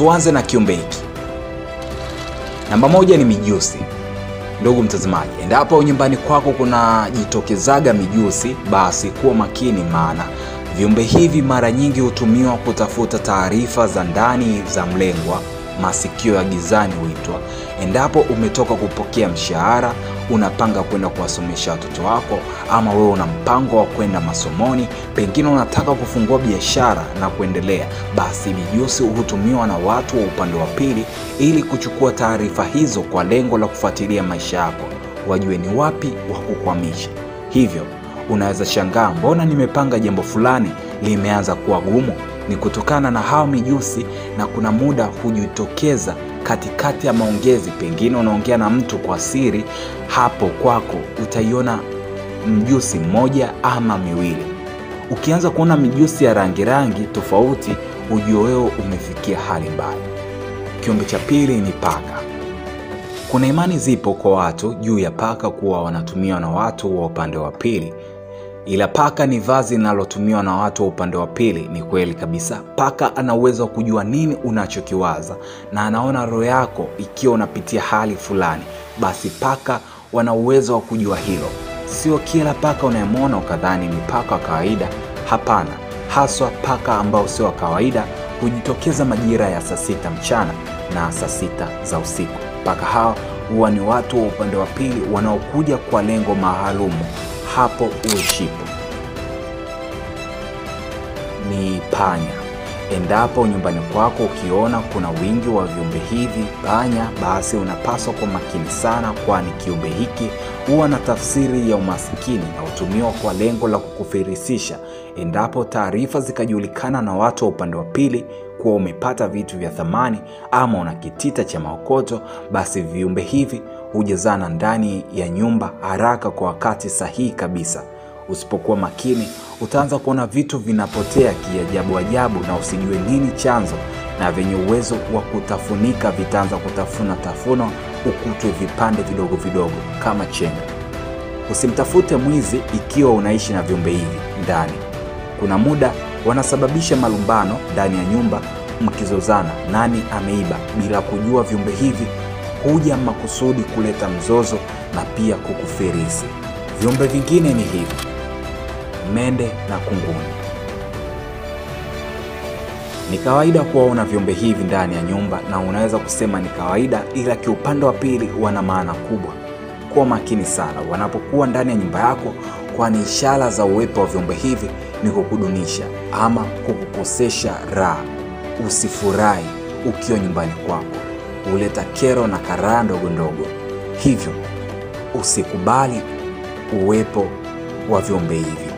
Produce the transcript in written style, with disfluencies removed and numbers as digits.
Tuanze na kiumbe hiki. Namba 1 ni mijusi. Ndugu mtazamaji, endapo nyumbani kwako kuna jitokezaga mijusi, basi kuwa makini, maana viumbe hivi mara nyingi hutumiwa kutafuta taarifa za ndani za mlengwa. Masikio ya gizani huitwa. Endapo umetoka kupokea mshahara, unapanga kwenda kuwasomesha watoto wako, ama wewe una mpango wa kwenda masomoni, pengine unataka kufungua biashara na kuendelea, basi mijusi hutumiwa na watu wa upande wa pili ili kuchukua taarifa hizo kwa lengo la kufuatilia maisha yako, wajue ni wapi wa kukwamisha. Hivyo unaweza shangaa, mbona nimepanga jambo fulani limeanza kuwa gumu? Ni kutokana na hao mijusi, na kuna muda hujitokeza katikati ya maongezi. Pengine unaongea na mtu kwa siri, hapo kwako utaiona mjusi mmoja ama miwili. Ukianza kuona mijusi ya rangi tofauti, ujue wewe umefikia hali mbaya. Kiumbe cha pili ni paka. Kuna imani zipo kwa watu juu ya paka kuwa wanatumiwa na watu wa upande wa pili. Ila paka ni vazi linalotumiwa na watu wa upande wa pili. Ni kweli kabisa, paka ana uwezo wa kujua nini unachokiwaza, na anaona roho yako ikiwa unapitia hali fulani, basi paka wana uwezo wa kujua hilo. Sio kila paka unayemwona ukadhani ni paka wa kawaida. Hapana, haswa paka ambao sio wa kawaida hujitokeza majira ya saa 6 mchana na saa 6 za usiku. Paka hao huwa ni watu wa upande wa pili wanaokuja kwa lengo maalumu hapo uishipo. Ni panya. Endapo nyumbani kwako ukiona kuna wingi wa viumbe hivi panya, basi unapaswa kwa makini sana, kwani kiumbe hiki huwa na tafsiri ya umasikini na hutumiwa kwa lengo la kukufirisisha. Endapo taarifa zikajulikana na watu wa upande wa pili kuwa umepata vitu vya thamani ama una kitita cha maokoto, basi viumbe hivi hujazana ndani ya nyumba haraka kwa wakati sahihi kabisa. Usipokuwa makini, utaanza kuona vitu vinapotea kiajabu na usijue nini chanzo, na venye uwezo wa kutafunika vitaanza kutafuna ukutwe vipande vidogo kama chenga. Usimtafute mwizi ikiwa unaishi na viumbe hivi ndani. Kuna muda wanasababisha malumbano ndani ya nyumba, mkizozana nani ameiba, bila kujua viumbe hivi huja makusudi kuleta mzozo na pia kukufirisi. Viumbe vingine ni hivi: mende na kunguni. Ni kawaida kuwaona viumbe hivi ndani ya nyumba, na unaweza kusema ni kawaida, ila kiupande wa pili wana maana kubwa. Kuwa makini sana wanapokuwa ndani ya nyumba yako, kwani ishara za uwepo wa viumbe hivi ni kukudunisha ama kukukosesha raha. Usifurahi ukiwa nyumbani kwako, huleta kero na karaha ndogo. Hivyo usikubali uwepo wa viumbe hivi.